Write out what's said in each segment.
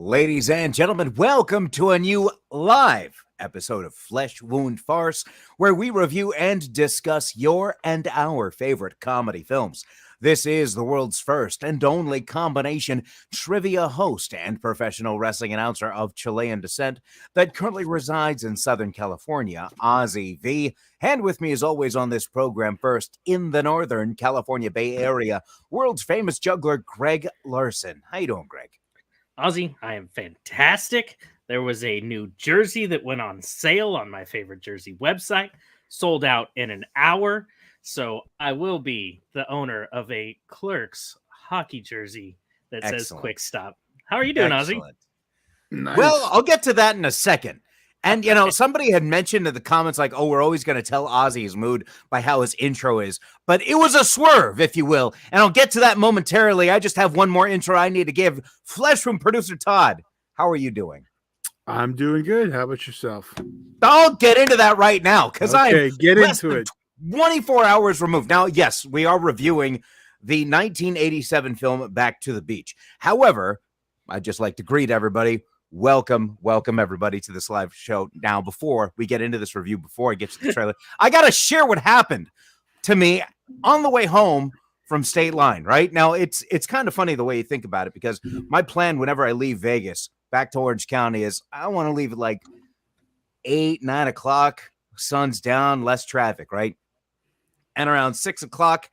Ladies and gentlemen, welcome to a new live episode of Flesh Wound Farce, where we review and discuss your and our favorite comedy films. This is the world's first and only combination trivia host and professional wrestling announcer of Chilean descent that currently resides in Southern California, Ozzy V. And with me, as always, on this program, first in the Northern California Bay Area, world's famous juggler, Greg Larson. How you doing, Greg? Ozzy, I am fantastic. There was a new jersey that went on sale on my favorite jersey website, sold out in an hour. So I will be the owner of a Clerks hockey jersey that says Quick Stop. How are you doing, Ozzy? Nice. Well, I'll get to that in a second. And, you know, somebody had mentioned in the comments, like, oh, we're always going to tell Ozzy his mood by how his intro is. But it was a swerve, if you will. And I'll get to that momentarily. I just have one more intro I need to give. Flesh Room producer Todd, how are you doing? I'm doing good. How about yourself? I'll get into that right now, because I'm get into it. 24 hours removed. Now, yes, we are reviewing the 1987 film Back to the Beach. However, I'd just like to greet everybody. Welcome everybody to this live show. Now, before we get into this review, before I get to the trailer, I got to share what happened to me on the way home from State Line, right? Now, it's kind of funny the way you think about it, because my plan whenever I leave Vegas back to Orange County is I want to leave at like 8, 9 o'clock, sun's down, less traffic, right? And around 6 o'clock,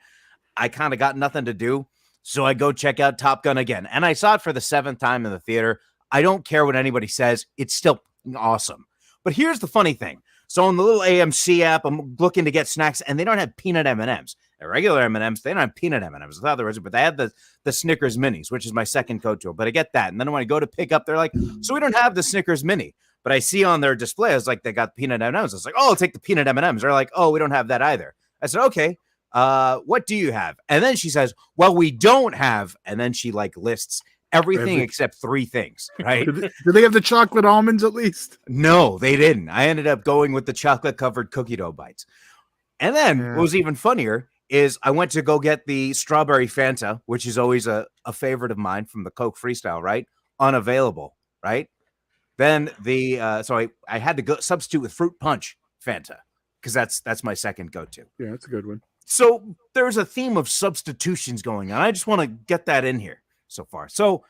I kind of got nothing to do. So I go check out Top Gun again. And I saw it for the 7th time in the theater. I don't care what anybody says. It's still awesome. But here's the funny thing. So on the little AMC app, I'm looking to get snacks, and they don't have peanut M&Ms. They're regular M&Ms. They don't have peanut M&Ms. I thought there was, but they had the Snickers Minis, which is my second go-to. But I get that. And then when I go to pick up, they're like, so we don't have the Snickers Mini. But I see on their display, I was like, they got peanut M&Ms. I was like, oh, I'll take the peanut M&Ms. They're like, oh, we don't have that either. I said, okay, what do you have? And then she says, well, we don't have. And then she like lists everything except 3 things, right? Do they have the chocolate almonds at least? No, they didn't. I ended up going with the chocolate-covered cookie dough bites. And then what was even funnier is I went to go get the strawberry Fanta, which is always a favorite of mine from the Coke Freestyle, right? Unavailable, right? Then so I had to go substitute with fruit punch Fanta, because that's my second go-to. Yeah, that's a good one. So there's a theme of substitutions going on. I just want to get that in here so far. So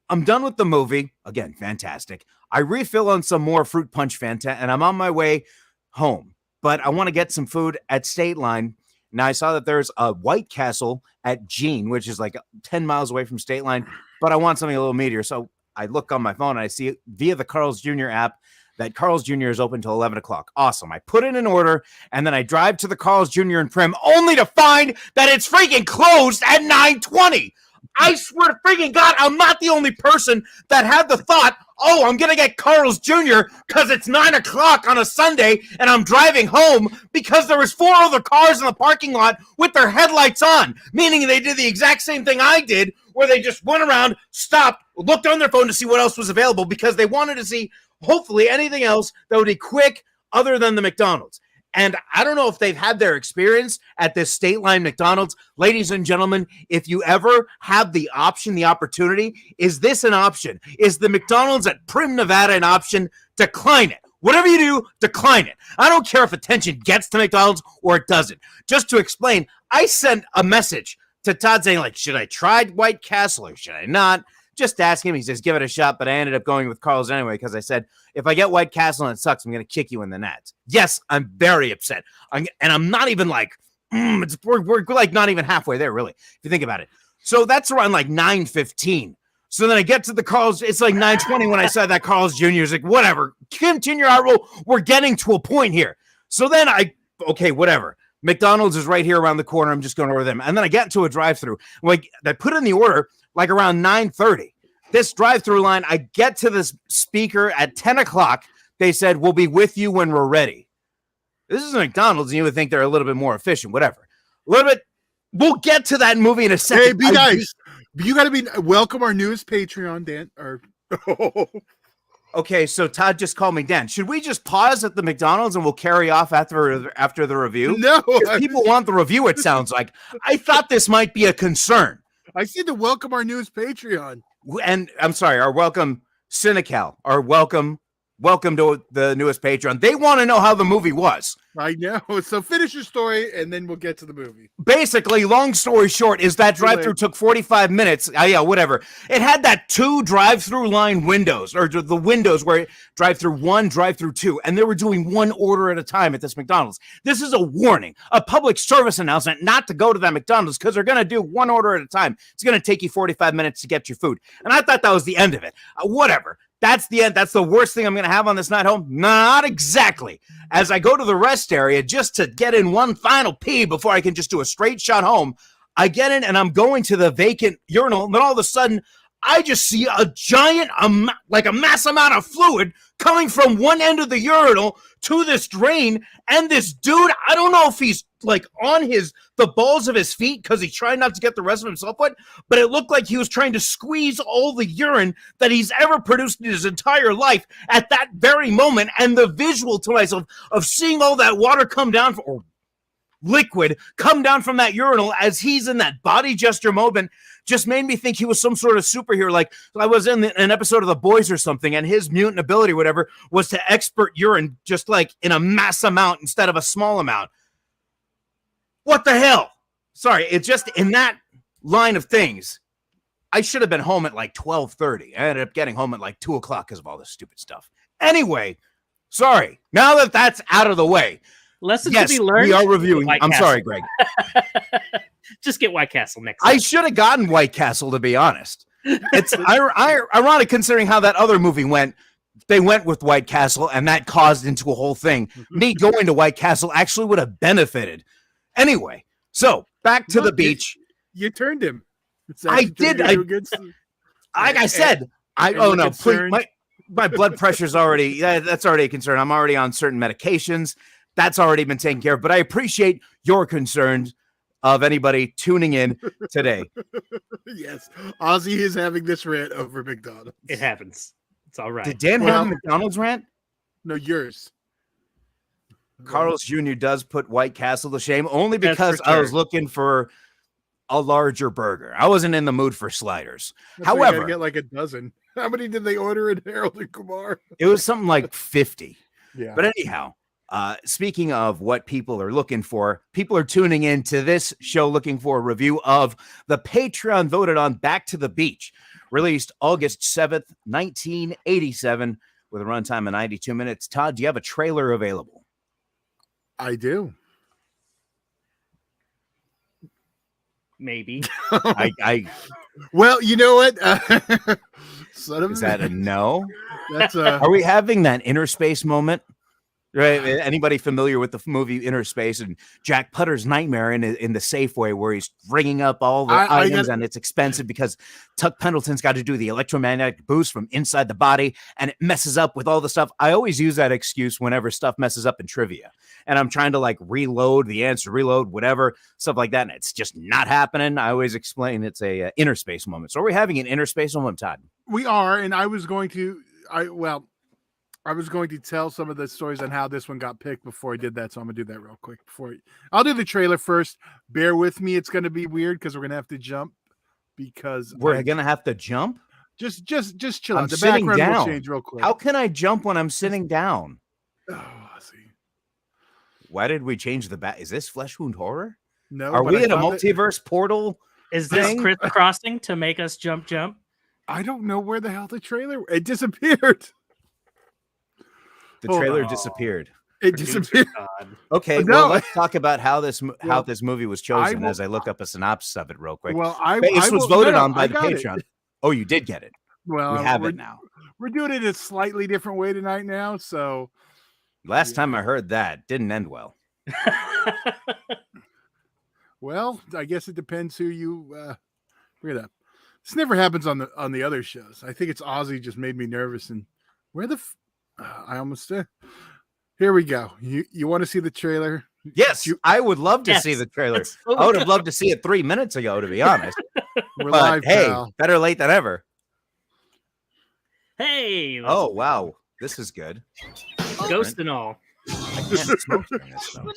I'm done with the movie. Again, fantastic. I refill on some more fruit punch Fanta, and I'm on my way home. But I want to get some food at State Line. Now, I saw that there's a White Castle at Jean, which is like 10 miles away from State Line, but I want something a little meatier. So I look on my phone, and I see via the Carl's Jr. app that Carl's Jr. is open till 11 o'clock. Awesome. I put in an order, and then I drive to the Carl's Jr. in Prim, only to find that it's freaking closed at 9:20. I swear to freaking God, I'm not the only person that had the thought, oh, I'm going to get Carl's Jr. because it's 9 o'clock on a Sunday and I'm driving home, because there was 4 other cars in the parking lot with their headlights on, meaning they did the exact same thing I did, where they just went around, stopped, looked on their phone to see what else was available, because they wanted to see, hopefully, anything else that would be quick other than the McDonald's. And I don't know if they've had their experience at this State Line McDonald's. Ladies and gentlemen, if you ever have the option, the opportunity, is this an option? Is the McDonald's at Prim, Nevada an option? Decline it. Whatever you do, decline it. I don't care if attention gets to McDonald's or it doesn't. Just to explain, I sent a message to Todd saying, like, should I try White Castle or should I not? Just ask him. He says, give it a shot. But I ended up going with Carl's anyway, because I said, if I get White Castle and it sucks, I'm going to kick you in the nuts. Yes, I'm very upset. And I'm not even like, we're like not even halfway there, really, if you think about it. So that's around like 9:15. So then I get to the Carl's. It's like 9:20 when I said that Carl's Jr. is like, whatever. Continue our roll. We're getting to a point here. So then okay, whatever. McDonald's is right here around the corner. I'm just going over them. And then I get into a drive-through. Like, I put in the order like around 9:30. This drive-through line, I get to this speaker at 10 o'clock. They said, we'll be with you when we're ready. This is McDonald's, and you would think they're a little bit more efficient, whatever. A little bit. We'll get to that movie in a second. Hey, be nice. You got to be welcome our newest Patreon, Dan. Okay, so Todd just called me Dan. Should we just pause at the McDonald's and we'll carry off after the review? No. People want the review, it sounds like. I thought this might be a concern. I said to welcome our newest Patreon. And I'm sorry, our welcome Cynical are welcome to the newest Patreon. They want to know how the movie was. I know. So finish your story, and then we'll get to the movie. Basically, long story short, is that drive-through took 45 minutes. Yeah, whatever. It had that 2 drive-through line windows, or the windows where drive-through 1, drive-through 2, and they were doing 1 order at a time at this McDonald's. This is a warning, a public service announcement not to go to that McDonald's because they're going to do 1 order at a time. It's going to take you 45 minutes to get your food. And I thought that was the end of it. Whatever. That's the end. That's the worst thing I'm going to have on this night home? Not exactly. As I go to the rest area just to get in one final pee before I can just do a straight shot home, I get in and I'm going to the vacant urinal, and then all of a sudden, I just see a giant, like a mass amount of fluid coming from one end of the urinal to this drain, and this dude, I don't know if he's like on the balls of his feet because he's trying not to get the rest of himself wet, but it looked like he was trying to squeeze all the urine that he's ever produced in his entire life at that very moment. And the visual to myself of seeing all that water come down, or liquid come down from that urinal as he's in that body gesture moment, just made me think he was some sort of superhero. Like I was in an episode of The Boys or something, and his mutant ability, whatever, was to expert urine just like in a mass amount instead of a small amount. What the hell? Sorry, it's just in that line of things. I should have been home at like 12:30. I ended up getting home at like 2 o'clock because of all this stupid stuff. Anyway, sorry. Now that that's out of the way, lessons to be learned. We are reviewing. I'm sorry, Greg. Just get White Castle next time. I should have gotten White Castle, to be honest. It's ironic considering how that other movie went. They went with White Castle, and that caused into a whole thing. Me going to White Castle actually would have benefited. Anyway, so back to the beach. You turned him. I did. Like I said, please, my blood pressure's already, that's already a concern. I'm already on certain medications. That's already been taken care of. But I appreciate your concerns of anybody tuning in today. Yes. Ozzy is having this rant over McDonald's. It happens. It's all right. Did Dan have a McDonald's rant? No, yours. Carl's Jr. does put White Castle to shame only because I was looking for a larger burger. I wasn't in the mood for sliders. However, you get like a dozen. How many did they order in Harold and Kumar? It was something like 50. Yeah. But anyhow, speaking of what people are looking for, people are tuning in to this show looking for a review of the Patreon voted on Back to the Beach, released August 7th, 1987, with a runtime of 92 minutes. Todd, do you have a trailer available? I do. Maybe. Well, you know what? Is that a no? That's Are we having that inner space moment? Right? Anybody familiar with the movie Inner Space and Jack Putter's nightmare in the Safeway where he's ringing up all the items and it's expensive because Tuck Pendleton's got to do the electromagnetic boost from inside the body and it messes up with all the stuff. I always use that excuse whenever stuff messes up in trivia and I'm trying to like reload the answer, reload whatever, stuff like that, and it's just not happening. I always explain it's a inner space moment. So are we having an inner space moment, Todd? We are, and I was going to tell some of the stories on how this one got picked before I did that, so I'm gonna do that real quick. I'll do the trailer first. Bear with me; it's gonna be weird because we're gonna have to jump. Because we're gonna have to jump. Just chill out. The background will change real quick. How can I jump when I'm sitting down? Oh, I see. Why did we change the back? Is this Flesh Wound Horror? No. Are we in a multiverse portal? Is this crisscrossing to make us jump? I don't know where the hell the trailer. It disappeared. The trailer disappeared. It disappeared. Okay, well, let's talk about how this movie was chosen as I look up a synopsis of it real quick. Well, this was voted on by the Patreon. Oh, you did get it. Well, we have it now. We're doing it a slightly different way tonight now. So last time I heard that didn't end well. Well, I guess it depends who you bring it up. This never happens on the other shows. I think it's Ozzy just made me nervous. And where the I almost here we go. You want to see the trailer? Yes, I would love to see the trailer. I would have loved to see it 3 minutes ago, to be honest. We're live, hey, pal. Better late than ever. Hey. Oh, wow. This is good. Ghost and all. I can't smoke during this, though.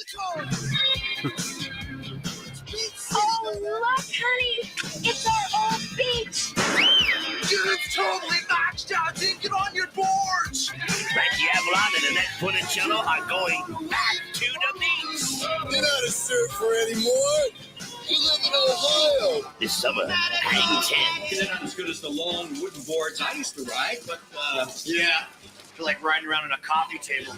Oh, look, honey. It's our old beach. You've totally boxed out. Funicello are going back to the beach. You're not a surfer anymore. You live in Ohio. This summer, hang 10. They're not as good as the long wooden boards I used to ride, but yeah. I feel like riding around on a coffee table.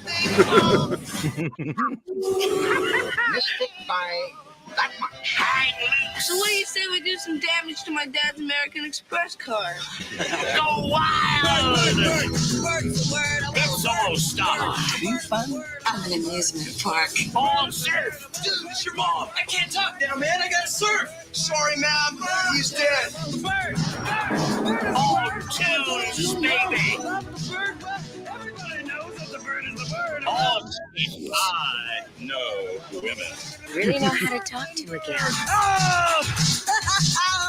Mystic by that much. Hang loose. So what do you say we do some damage to my dad's American Express card? Go wild. Word's a word. It's almost stop. I'm an amusement park. On surf. Dude, it's your mom. I can't talk now, man. I gotta surf. Sorry, ma'am. He's dead. On tunes, baby. Everybody knows that the bird is the bird. On I know women. Really know how to talk to a gal. Oh!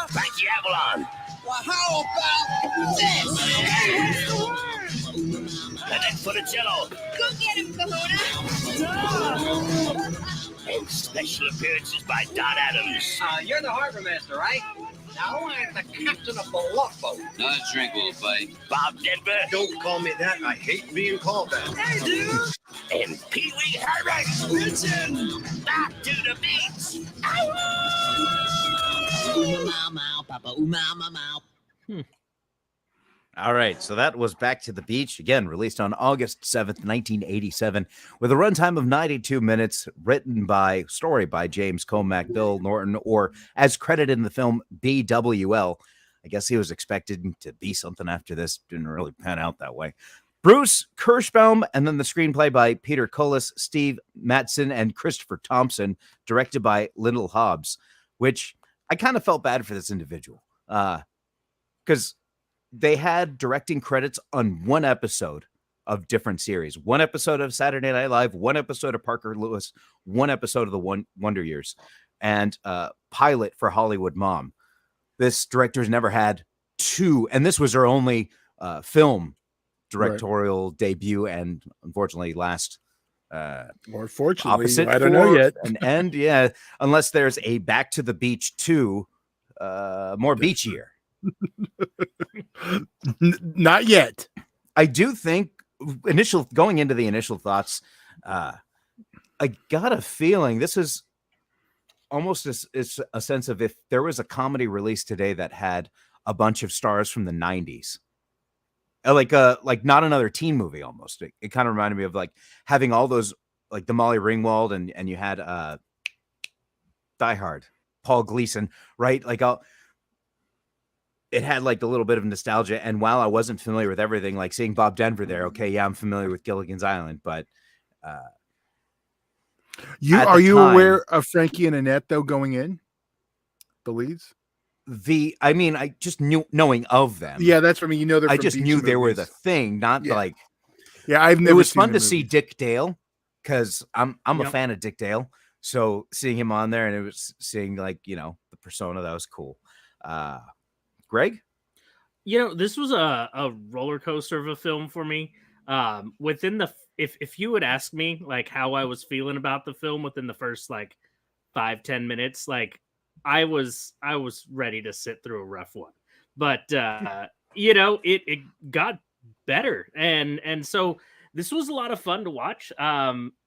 Frankie Avalon. Well, how about this? Annette Funicello. Go get him, Kahuna. And special appearances by Don Adams. You're the harbor master, right? Now I'm the captain of the love boat. Not a drink, little buddy. Bob Denver. Don't call me that. I hate being called that. Hey, dude. And Pee Wee Herman. Listen. Back to the beach. All right, so that was Back to the Beach, again, released on August 7th, 1987, with a runtime of 92 minutes, story by James Comack, Bill Norton, or as credited in the film, BWL. I guess he was expected to be something after this. Didn't really pan out that way. Bruce Kirschbaum, and then the screenplay by Peter Cullis, Steve Matson, and Christopher Thompson, directed by Lyndall Hobbs, which I kind of felt bad for this individual. Because they had directing credits on one episode of different series. One episode of Saturday Night Live, one episode of Parker Lewis, one episode of the Wonder Years, and pilot for Hollywood Mom. This director's never had two, and this was her only film directorial debut, and unfortunately last Or fortunately, opposite I don't know yet. an end, yeah, unless there's a Back to the Beach 2, more beachier. Not yet. I do think going into the initial thoughts, I got a feeling this is almost a sense of if there was a comedy release today that had a bunch of stars from the 90s. Like not another teen movie almost. It kind of reminded me of like having all those, like the Molly Ringwald and you had Die Hard, Paul Gleason, right? Like it had like a little bit of nostalgia. And while I wasn't familiar with everything, like seeing Bob Denver there, okay, yeah, I'm familiar with Gilligan's Island, but Are you aware of Frankie and Annette though going in the leads? I just knew knowing of them. Yeah, that's for me. You know, I just knew they were the thing, not like. Yeah, I've never. It was seen fun the to see movies. Dick Dale because I'm a Yep. fan of Dick Dale. So seeing him on there and it was seeing like the persona, that was cool. Greg, This was a roller coaster of a film for me. Within the if you would ask me like how I was feeling about the film within the first like 5-10 minutes, like I was ready to sit through a rough one, but it got better, and so this was a lot of fun to watch.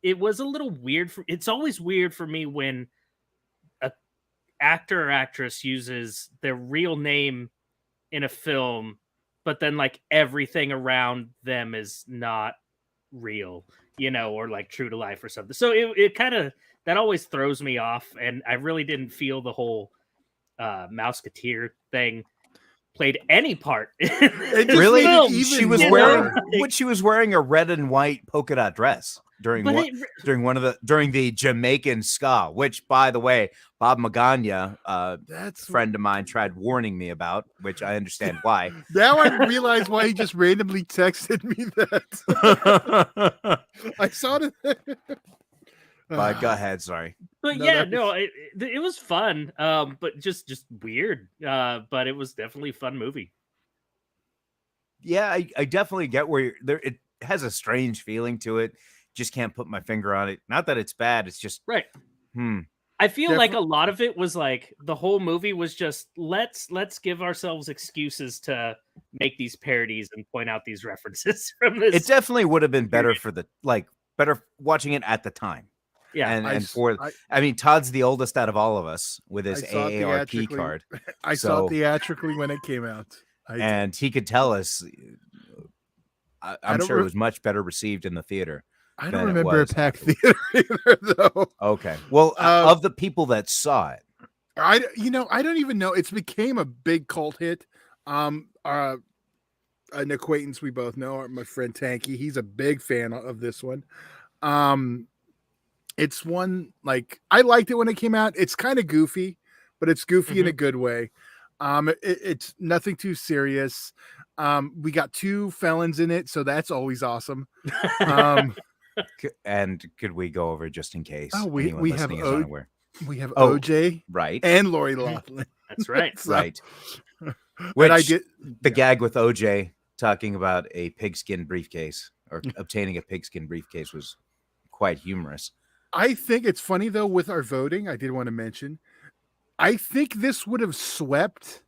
It was a little weird. It's always weird for me when a actor or actress uses their real name in a film, but then like everything around them is not real, or like true to life or something. So it kind of, that always throws me off. And I really didn't feel the whole Mouseketeer thing played any part. really? She was more. she was wearing a red and white polka dot dress during the Jamaican ska, which, by the way, Bob Magana, That's friend of mine, tried warning me about, which I understand why. Now I realize why he just randomly texted me that. I saw it. But go ahead, sorry. But No, yeah, that no, it was fun, but just weird. But it was definitely a fun movie. Yeah, I definitely get where you're there. It has a strange feeling to it. Just can't put my finger on it. Not that it's bad. It's just Right. I feel like a lot of it was like the whole movie was just let's give ourselves excuses to make these parodies and point out these references from this. It definitely would have been better for better watching it at the time. Yeah, I mean, Todd's the oldest out of all of us with his AARP card. I saw it theatrically when it came out. And he could tell us. I'm sure it was much better received in the theater. I don't remember a packed theater either, though. Okay. Well, of the people that saw it, I don't even know. It's became a big cult hit. An acquaintance we both know, my friend Tanky, he's a big fan of this one. It's one like I liked it when it came out. It's kind of goofy, but it's goofy in a good way. It's nothing too serious. We got 2 felons in it, so that's always awesome. And could we go over just in case? Oh, we have we have Oh, OJ, right, and Lori Loughlin. That's right, right. Which I did the gag with OJ talking about a pigskin briefcase or obtaining a pigskin briefcase was quite humorous. I think it's funny though with our voting. I did want to mention. I think this would have swept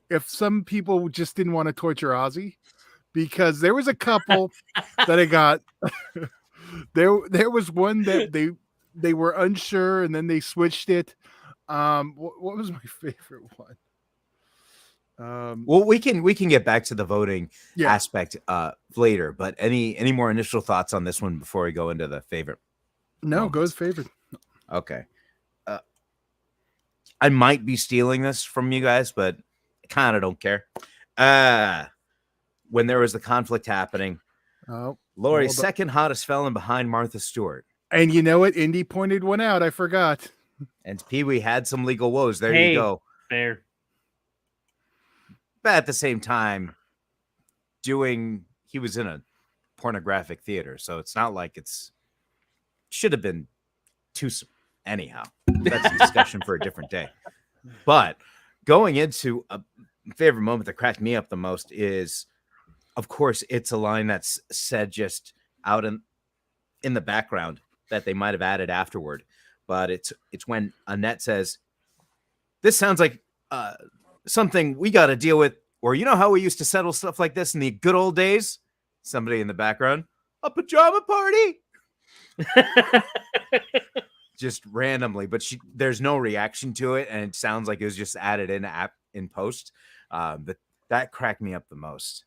if some people just didn't want to torture Ozzy, because there was a couple that I got. There was one that they were unsure and then they switched it. What was my favorite one? Well, we can get back to the voting aspect later, but any more initial thoughts on this one before we go into the favorite? No, go with favorite. Okay. I might be stealing this from you guys, but I kind of don't care. When there was the conflict happening, Lori's second hottest felon behind Martha Stewart. And you know what? Indy pointed one out. I forgot. And Pee-wee had some legal woes. There you go. Fair. But at the same time, he was in a pornographic theater, so it's not like should have been too. Anyhow, that's a discussion for a different day. But going into a favorite moment that cracked me up the most is, of course, it's a line that's said just out in the background that they might have added afterward. But it's when Annette says, "This sounds like something we got to deal with," or you know how we used to settle stuff like this in the good old days. Somebody in the background, a pajama party. Just randomly, but there's no reaction to it, and it sounds like it was just added in post. But that cracked me up the most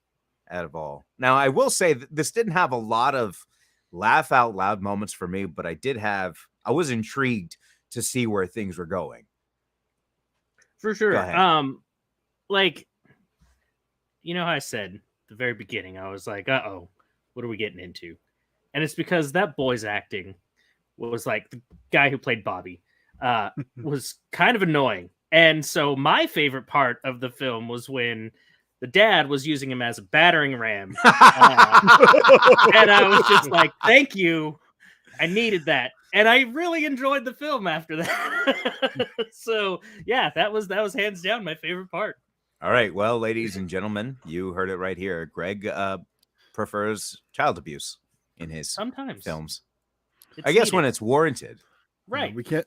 out of all. Now, I will say that this didn't have a lot of laugh out loud moments for me, but I was intrigued to see where things were going. For sure. Go ahead. Like, you know how I said at the very beginning, I was like, uh-oh, what are we getting into? And it's because that boy's acting was like the guy who played Bobby was kind of annoying. And so my favorite part of the film was when the dad was using him as a battering ram. And I was just like, thank you. I needed that. And I really enjoyed the film after that. So yeah, that was hands down my favorite part. All right. Well, ladies and gentlemen, you heard it right here. Greg prefers child abuse in his sometimes films. It's I guess needed. when it's warranted. Right. We can't.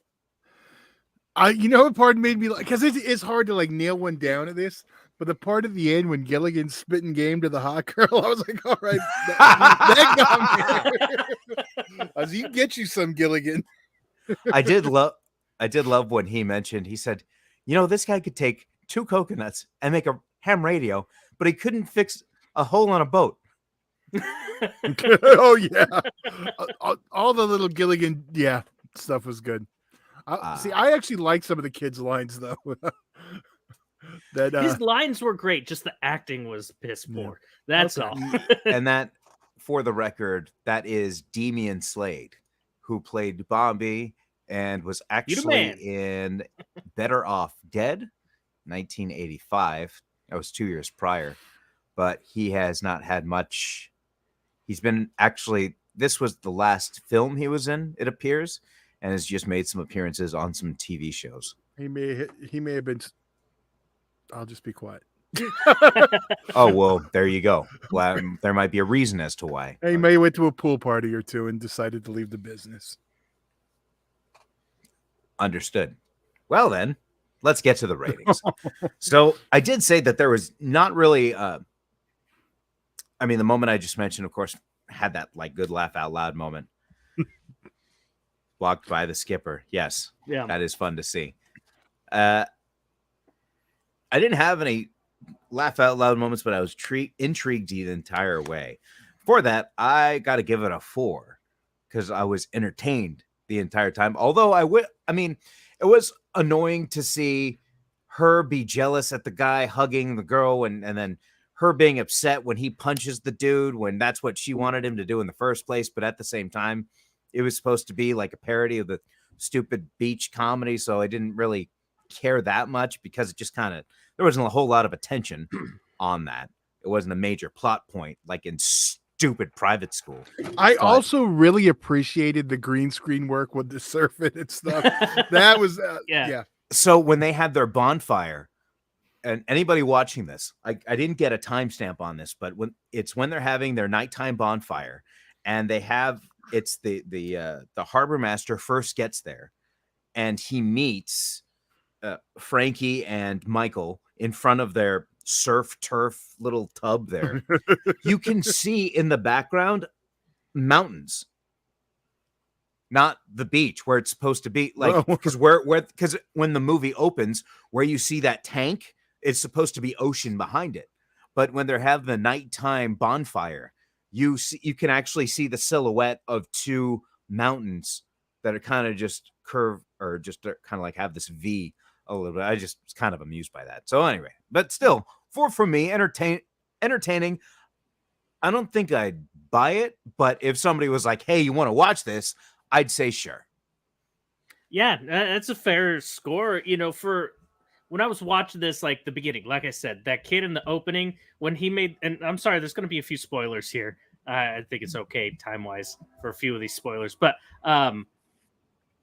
You know what part made me like, because it's hard to like nail one down at this, but the part at the end when Gilligan's spitting game to the hot girl, I was like, all right, that got me. I was, you get you some Gilligan. I did love when he mentioned, he said, this guy could take 2 coconuts and make a ham radio, but he couldn't fix a hole on a boat. Oh yeah, all the little Gilligan stuff was good. See, I actually liked some of the kids' lines though. His lines were great, just the acting was piss poor. That's all. And that, for the record, that is Damian Slade, who played Bobby and was actually in Better Off Dead, 1985. That was 2 years prior, but he has not had much. He's been this was the last film he was in, it appears, and has just made some appearances on some TV shows. He may have been. I'll just be quiet. Oh, well, there you go. Well, there might be a reason as to why. He may have went to a pool party or two and decided to leave the business. Understood. Well, then, let's get to the ratings. So I did say that there was not really, I mean, the moment I just mentioned, of course, had that like good laugh out loud moment. Walked by the skipper. Yes, Yeah. that is fun to see. I didn't have any laugh out loud moments, but I was intrigued the entire way. For that, I got to give it a 4 because I was entertained the entire time. Although I mean, it was annoying to see her be jealous at the guy hugging the girl and then her being upset when he punches the dude when that's what she wanted him to do in the first place. But at the same time, it was supposed to be like a parody of the stupid beach comedy. So I didn't really care that much because it just kind of, there wasn't a whole lot of attention on that. It wasn't a major plot point like in stupid private school. I also really appreciated the green screen work with the surfing and stuff. That was yeah. So when they had their bonfire, and anybody watching this, I didn't get a timestamp on this, but when they're having their nighttime bonfire, and they have it's the harbor master first gets there, and he meets Frankie and Michael in front of their surf turf little tub there. You can see in the background mountains, not the beach where it's supposed to be, like because when the movie opens, where you see that tank, it's supposed to be ocean behind it. But when they're having the nighttime bonfire, you can actually see the silhouette of two mountains that are kind of just curved or just kind of like have this V a little bit. I just was kind of amused by that. So anyway, but still 4 from me, entertaining. I don't think I'd buy it, but if somebody was like, hey, you want to watch this? I'd say sure. Yeah, that's a fair score. You know, for when I was watching this, like the beginning, like I said, that kid in the opening, when he made, and I'm sorry, there's going to be a few spoilers here. I think it's okay time-wise for a few of these spoilers, but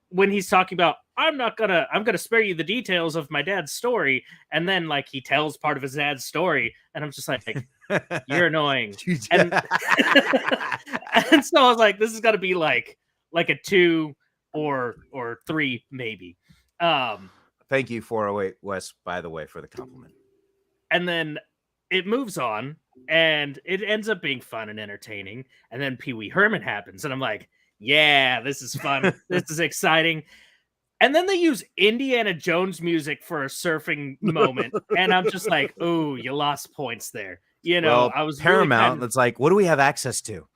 when he's talking about, I'm gonna spare you the details of my dad's story, and then like he tells part of his dad's story, and I'm just like, you're annoying. And, and so I was like, this is gonna be like a 2 or 3 maybe. Thank you, 408 Wes, by the way, for the compliment. And then it moves on, and it ends up being fun and entertaining. And then Pee Wee Herman happens, and I'm like, yeah, this is fun. This is exciting. And then they use Indiana Jones music for a surfing moment, and I'm just like, oh, you lost points there. You know, well, I was Paramount. Really it's like, what do we have access to?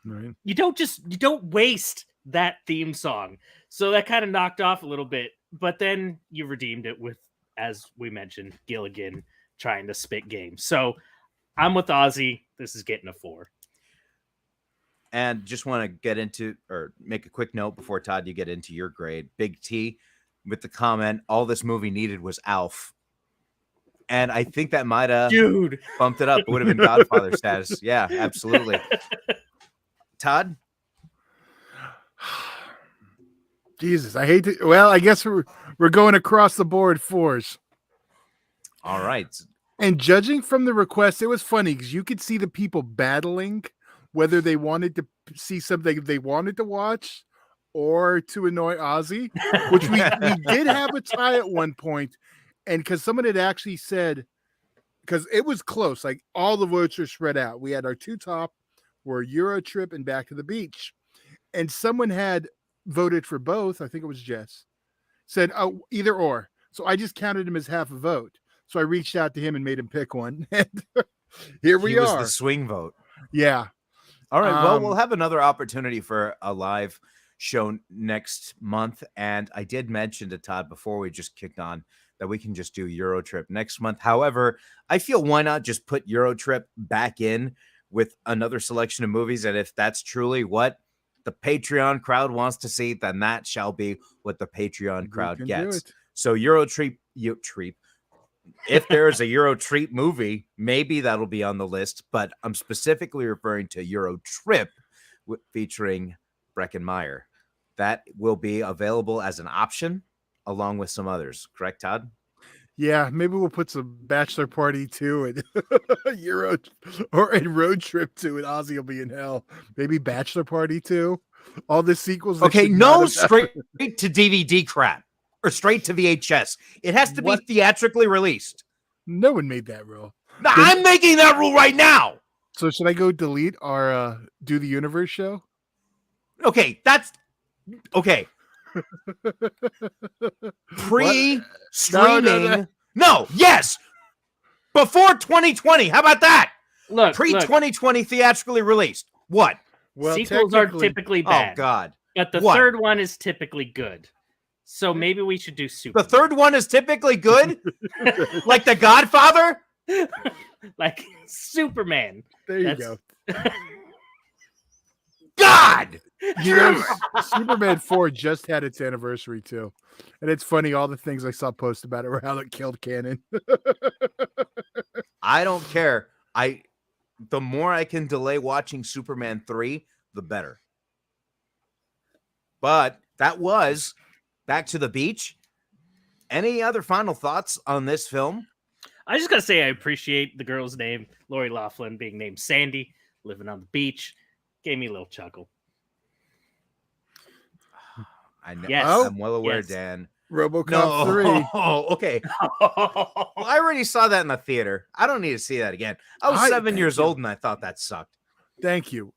Right. You don't waste that theme song. So that kind of knocked off a little bit, but then you redeemed it with, as we mentioned, Gilligan trying to spit game. So I'm with Ozzy. This is getting a 4. And just want to get into or make a quick note before Todd, you get into your grade. Big T with the comment, all this movie needed was Alf. And I think that might have bumped it up. It would have been Godfather status. Yeah, absolutely. Todd? Jesus, I hate to. Well, I guess we're going across the board 4s. All right. And judging from the request, it was funny because you could see the people battling whether they wanted to see something they wanted to watch or to annoy Ozzy, which we did have a tie at one point. And because someone had actually said, because it was close, like all the votes were spread out. We had our 2 top were Euro Trip and Back to the Beach. And someone had voted for both. I think it was Jess. Said, oh, either or. So I just counted him as half a vote. So I reached out to him and made him pick one. And here we are. Was the swing vote. Yeah. All right. Well, we'll have another opportunity for a live show next month. And I did mention to Todd before we just kicked on that we can just do Euro Trip next month. However, I feel why not just put Euro Trip back in with another selection of movies. And if that's truly what the Patreon crowd wants to see, then that shall be what the Patreon crowd gets. So Euro Trip. If there's a Euro Treat movie, maybe that'll be on the list, but I'm specifically referring to Euro Trip featuring Breckenmeyer. That will be available as an option along with some others. Correct, Todd? Yeah, maybe we'll put some Bachelor Party 2 and Euro or a Road Trip 2 and Ozzy will be in hell. Maybe Bachelor Party 2. All the sequels. Okay, no straight to DVD crap. or straight to VHS. It has to What? be theatrically released. No one made that rule. Now, I'm making that rule right now. So should I go delete our Do the Universe show? Okay, that's okay. Pre-streaming. No, yes. Before 2020. How about that? Look, Pre-2020 theatrically released. What? Well, sequels are technically- typically Oh bad, God. but the What? third one is typically good. So maybe we should do Super. The third one is typically good? Like The Godfather? like Superman. There you That's- go. God! You know, Superman 4 just had its anniversary too. And it's funny, all the things I saw posted about it were how it killed Cannon. I don't care. The more I can delay watching Superman 3, the better. But that was Back to the Beach. Any other final thoughts on this film? I just gotta say I appreciate the girl's name, Lori Loughlin, being named Sandy, living on the beach. Gave me a little chuckle. I know. Yes. I'm well aware, Yes. Dan. RoboCop 3. Oh, okay. Well, I already saw that in the theater. I don't need to see that again. I was 7 thank years you. old and I thought that sucked. Thank you.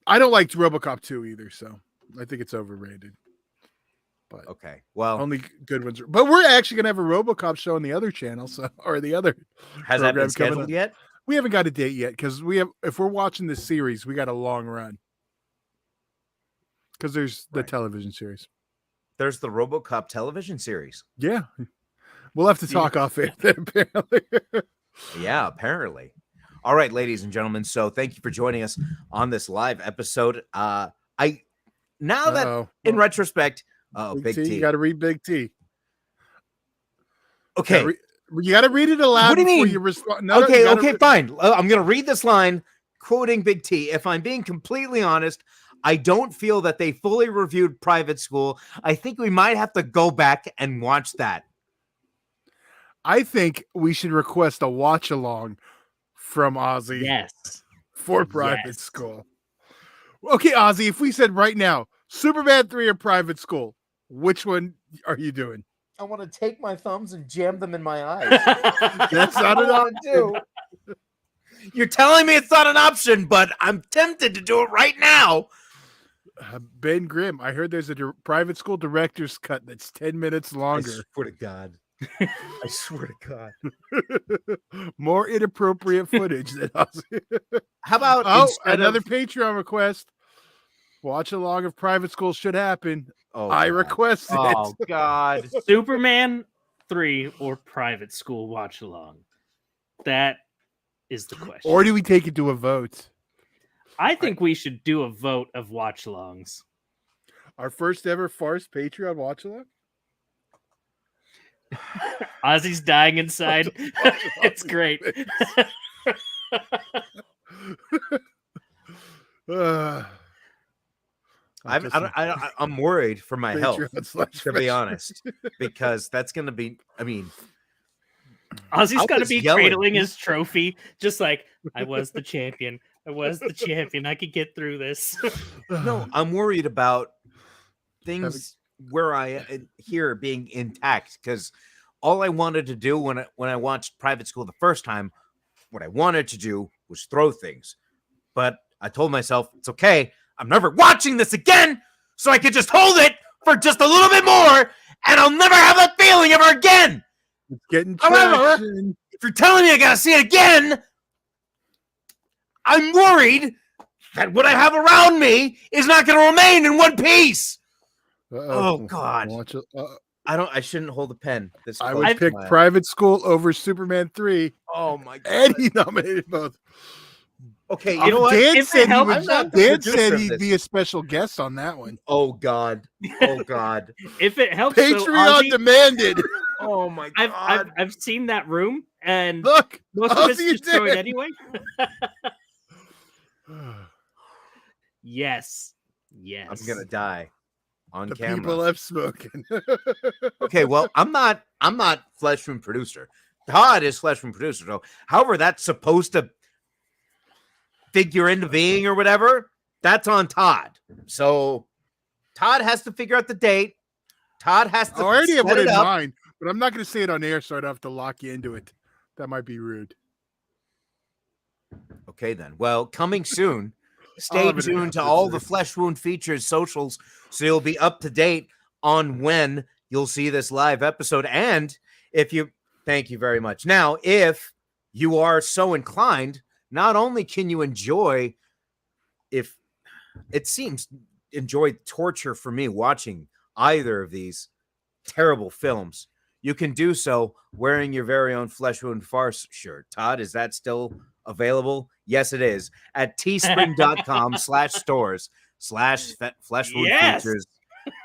I don't like RoboCop 2 either, so I think it's overrated. But Okay. Well, only good ones. But we're actually gonna have a RoboCop show on the other channel, so or the other. has that been program coming scheduled up. yet? We haven't got a date yet because we have. If we're watching this series, we got a long run. Because there's the Right. television series. There's the RoboCop television series. Yeah, we'll have to talk off air then, apparently. Yeah, apparently. All right, ladies and gentlemen. So thank you for joining us on this live episode. Now that Uh-oh. in Well, retrospect, Big T. You got to read Big T. Okay. You got to read it aloud. What do you before mean? You respond. Okay, fine. I'm going to read this line quoting Big T. If I'm being completely honest, I don't feel that they fully reviewed Private School. I think we might have to go back and watch that. I think we should request a watch along from Ozzy Yes. for Private Yes. School. Okay, Ozzy, if we said right now, Superman 3 or Private School, which one are you doing? I want to take my thumbs and jam them in my eyes. That's not an option. do. You're telling me it's not an option, but I'm tempted to do it right now. Ben Grimm, I heard there's a Private School director's cut that's 10 minutes longer. I swear to God. I swear to God. More inappropriate footage than Ozzy. How about another Patreon request. Watch along of Private School should happen. Oh, I God. requested Oh it. God. Superman 3 or Private School watch along? That is the question. Or do we take it to a vote? I think we should do a vote of watch alongs. Our first ever Farce Patreon watch along? Ozzy's dying inside. It's great. I'm worried for my health, to be honest, because that's going to be, I mean, Ozzy's I got to was be yelling. cradling his trophy, just like, I was the champion. I was the champion. I could get through this. no, I'm worried about things where I here being intact, because all I wanted to do when I watched Private School the first time, what I wanted to do was throw things. But I told myself, it's okay. I'm never watching this again, so I could just hold it for just a little bit more, and I'll never have that feeling ever again. It's getting However, traction. if you're telling me I gotta see it again, I'm worried that what I have around me is not going to remain in one piece. Oh, God. I shouldn't hold a pen. I would pick Private School over Superman 3. Oh my God. And he nominated both. Okay, you know what? Dan If said, it helps, Dan said he'd be a special guest on that one. Oh God. Oh God. If it helps, Patreon though, Ozzy, demanded. Oh my God. I've seen that room, and Look, most of it's Ozzy just thrown did. anyway. Yes. Yes. I'm gonna die on The camera. people have spoken. Okay, well, I'm not Fleshman producer. Todd is Fleshman producer. So, however, that's supposed to figure into being or whatever. That's on Todd. So Todd has to figure out the date. Todd has to I already have set one it in up. mind, but I'm not going to say it on air, so I'd have to lock you into it. That might be rude. Okay, then. Well, coming soon. I'll Stay have it tuned to after all it's the there. Flesh Wound Features socials so you'll be up to date on when you'll see this live episode. And if you, thank you very much. Now, if you are so inclined, not only can you enjoy, if it seems, enjoy torture for me watching either of these terrible films, you can do so wearing your very own Flesh Wound Farce shirt. Todd, is that still available? Yes, it is. At teespring.com/stores/Flesh Wound Yes. Features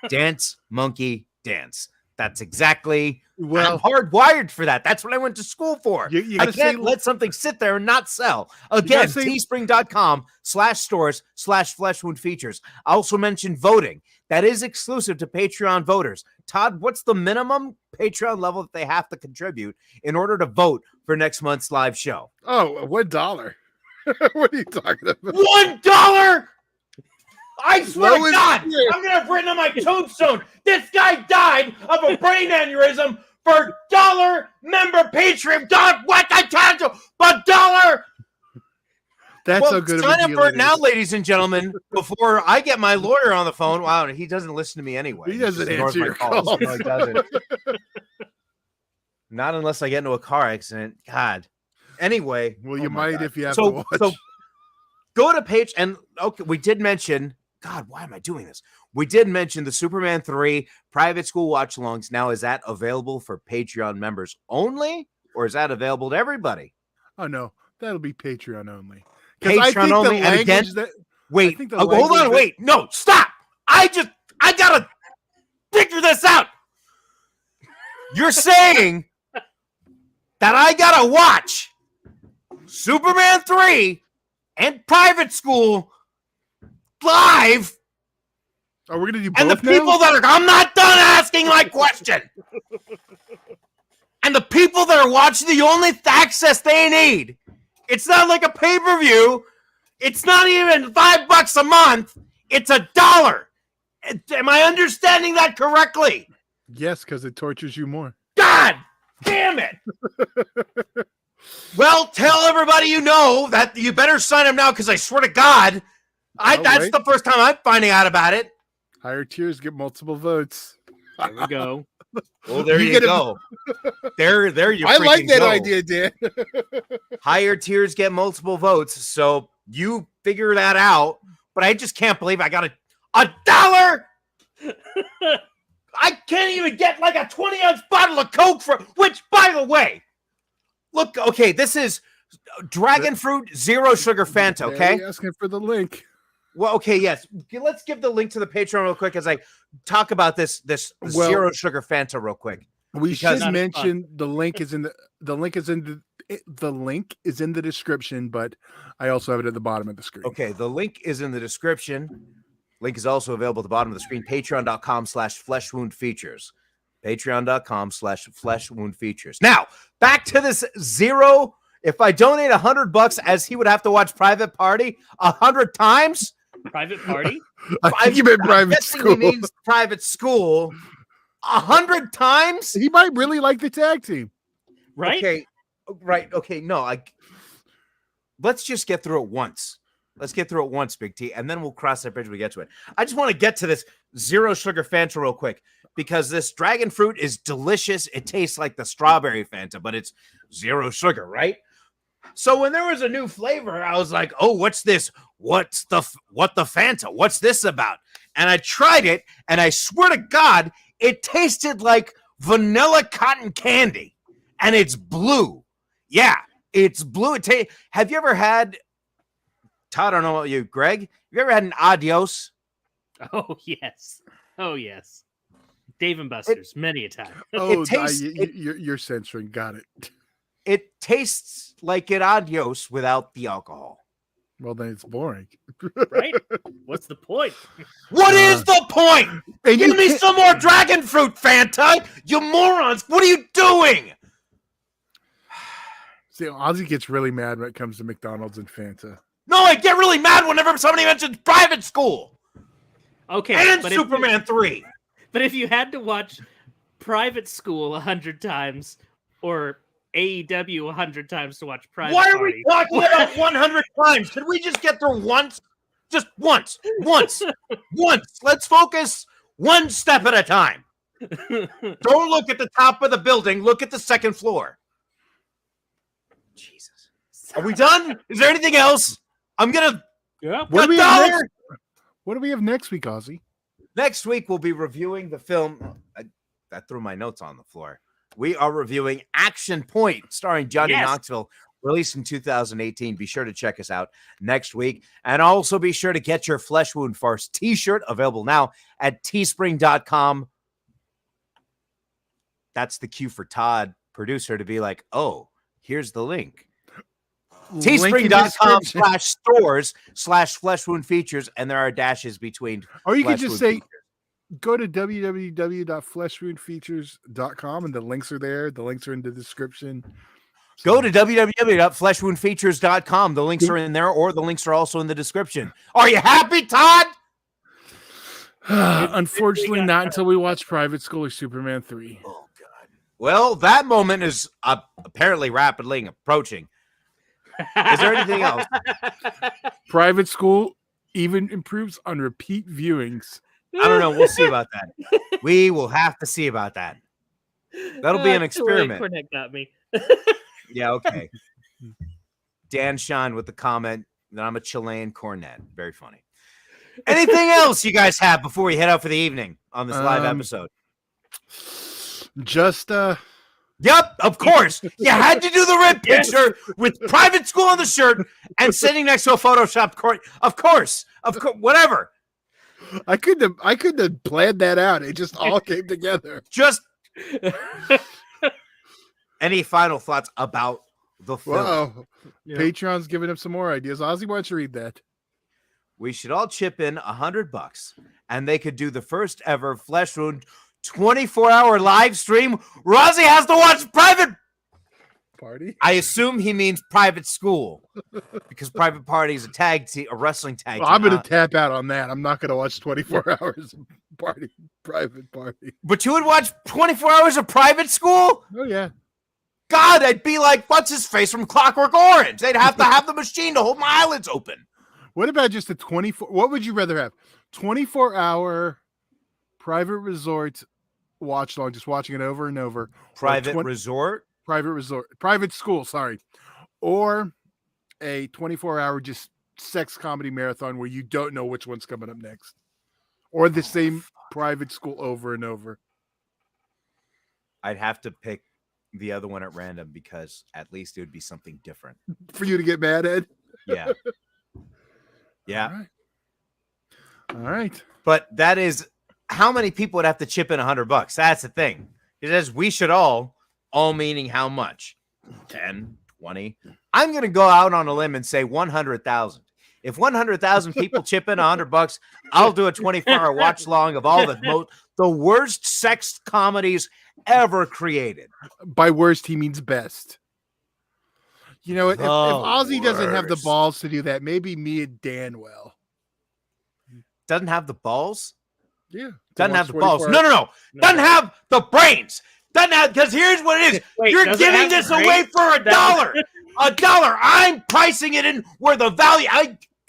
Dance Monkey Dance. That's exactly, Well, I'm hardwired for that. That's what I went to school for. you I gotta can't say- let something sit there and not sell. Again, say- teespring.com/stores/Flesh Wound Features. I also mentioned voting. That is exclusive to Patreon voters. Todd, what's the minimum Patreon level that they have to contribute in order to vote for next month's live show? oh, $1. What are you talking about? $1? I swear to Lowest God, tier. I'm gonna have written on my tombstone, this guy died of a brain aneurysm for dollar member Patreon. God, what I told you, but dollar. That's Well, how good of a sign up deal for it it now, is. ladies and gentlemen, before I get my lawyer on the phone. Wow, he doesn't listen to me anyway. He doesn't just ignores answer my your calls. calls. No, he doesn't. Not unless I get into a car accident. God. Anyway. Well, oh you my might God. if you have So- to watch. so go to page and okay, we did mention, God, why am I doing this? We did mention the Superman 3 private school watch alongs. Now, is that available for Patreon members only, or is that available to everybody? Oh no, that'll be Patreon only. 'Cause I Patreon think only, the and again, language that Wait, think the hold language on, that- wait, no, stop. I gotta figure this out. You're saying that I gotta watch Superman 3 and private school live, are we gonna do both and the now? people that are, I'm not done asking my question. And the people that are watching, the only access they need, it's not like a pay-per-view. It's not even $5 a month. It's $1. Am I understanding that correctly? Yes, because it tortures you more. God damn it. Well, tell everybody you know that you better sign up now, because I swear to God, Oh, that's wait. the first time I'm finding out about it. Higher tiers get multiple votes. There we go. Well, there You you, get a- go. There you I like freaking that go. idea, Dan. Higher tiers get multiple votes, so you figure that out. But I just can't believe I got $1. I can't even get like a 20-ounce bottle of Coke for, which, by the way, look, okay, this is dragon fruit, zero sugar Fanta, okay? They're asking for the link. Well, okay, yes. Let's give the link to the Patreon real quick as I talk about this Well- zero sugar Fanta real quick. We Because- should mention the link is in the link is in the link is in the description, but I also have it at the bottom of the screen. Okay, the link is in the description. Link is also available at the bottom of the screen. Patreon.com/fleshwoundfeatures. Patreon.com/fleshwoundfeatures. Now, back to this zero. If I donate $100, as he would have to watch Private Party 100 times. Private party? I think you meant I'm private guessing school. He means private school 100 times. He might really like the tag team. Right? Okay, right. Okay, no, let's just get through it once. Let's get through it once, Big T, and then we'll cross that bridge when we get to it. I just want to get to this zero sugar Fanta real quick, because this dragon fruit is delicious. It tastes like the strawberry Fanta, but it's zero sugar, right? So when there was a new flavor, I was like, "Oh, what's this? What the Fanta? What's this about?" And I tried it, and I swear to God, it tasted like vanilla cotton candy, and it's blue. Yeah, it's blue. Have you ever had, Todd, I don't know about you, Greg, have you ever had an Adios? Oh, yes. Oh, yes. Dave and Buster's, many a time. Oh, tastes- you're censoring. Got it. It tastes like an Adios without the alcohol. Well, then it's boring. Right? What's the point? What is the point? And Give you me can't- some more dragon fruit, Fanta, you morons. What are you doing? See, Ozzy gets really mad when it comes to McDonald's and Fanta. No, I get really mad whenever somebody mentions private school Okay. and but Superman 3. But if you had to watch Private School 100 times or AEW 100 times to watch Private Why are Party, we talking about 100 times? Could we just get through once? Just once. Let's focus one step at a time. Don't look at the top of the building. Look at the second floor. Jesus. Are we done? Is there anything else? I'm going to... Yeah. What do we have next week, Ozzy? Next week, we'll be reviewing the film. I threw my notes on the floor. We are reviewing Action Point, starring Johnny Knoxville, released in 2018. Be sure to check us out next week. And also be sure to get your Flesh Wound Farce t-shirt, available now at teespring.com. That's the cue for Todd, producer, to be like, oh, here's the link. Teespring.com/stores/Flesh Wound Features, and there are dashes between. Or you could just say, go to www.fleshwoundfeatures.com and the links are there. The links are in the description. Go to www.fleshwoundfeatures.com. The links are in there, or the links are also in the description. Are you happy, Todd? Unfortunately, not until we watch Private School or Superman 3. Oh, God. Well, that moment is apparently rapidly approaching. Is there anything else? Private School even improves on repeat viewings. I don't know. We'll see about that. We will have to see about that. That'll be an experiment. Cornette got me. Yeah, okay. Dan Sean with the comment that I'm a Chilean cornet. Very funny. Anything else you guys have before we head out for the evening on this live episode? Just Yep, of course. You had to do the red picture with Private School on the shirt and sitting next to a photoshopped court. Of course, whatever. I couldn't have planned that out. It just all came together. Just any final thoughts about the film? Wow. Yeah. Patreon's giving up some more ideas. Ozzy, why don't you read that? We should all chip in $100, and they could do the first ever Flesh Wound 24-hour live stream. Rozzy has to watch Private Party. I assume he means Private School, because Private Party is a wrestling tag. Well, I'm going to tap out on that. I'm not going to watch 24 hours of Private Party. But you would watch 24 hours of Private School? Oh yeah. God, I'd be like, what's his face from Clockwork Orange? They'd have to have the machine to hold my eyelids open. What about just a 24? What would you rather have? 24-hour private resort watch long, just watching it over and over. Private school, sorry. Or a 24-hour just sex comedy marathon where you don't know which one's coming up next. Or the same Private School over and over. I'd have to pick the other one at random because at least it would be something different. For you to get mad at? Yeah. Yeah. All right. But that is how many people would have to chip in $100? That's the thing. It says we should all meaning how much? 10, 20. I'm going to go out on a limb and say 100,000. If 100,000 people chip in $100, I'll do a 24-hour watch long of all the worst sex comedies ever created. By worst, he means best. You know, if Ozzy doesn't have the balls to do that, maybe me and Dan will. Doesn't have the balls? Yeah. Doesn't have the balls. No. Doesn't have the brains. Doesn't have, because here's what it is. Wait, you're giving this away for $1. $1. I'm pricing it in where the value,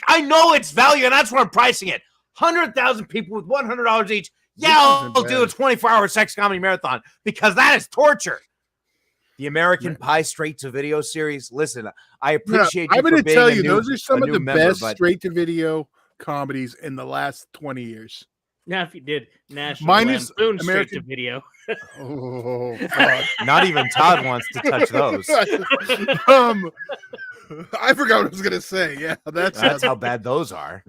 I know it's value, and that's where I'm pricing it. 100,000 people with $100 each. Yeah, I'll do a 24-hour sex comedy marathon because that is torture. The American Pie straight-to-video series. Listen, I appreciate you. I'm going to tell you, those are some of the best straight-to-video comedies in the last 20 years. Now, if you did National Minus Lampoon American straight-to-video. Oh, God. Not even Todd wants to touch those. I forgot what I was going to say. Yeah, that's how bad those are.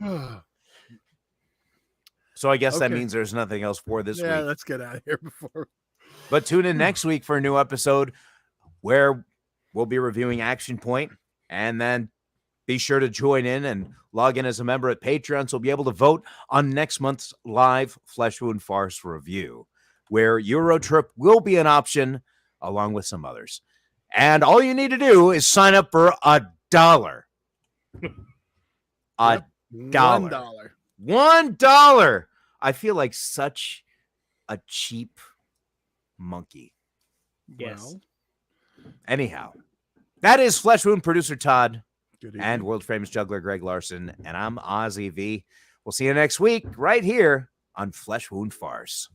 So I guess that means there's nothing else for this week. Yeah, let's get out of here before. But tune in next week for a new episode where we'll be reviewing Action Point, and then be sure to join in and log in as a member at Patreon so you'll be able to vote on next month's live Flesh Wound Farce review, where Eurotrip will be an option along with some others. And all you need to do is sign up for $1. $1. $1. I feel like such a cheap monkey. Yes. Well, Anyhow, that is Flesh Wound producer Todd good and evening. world famous juggler Greg Larson, and I'm Ozzy V. We'll see you next week right here on Flesh Wound Farce.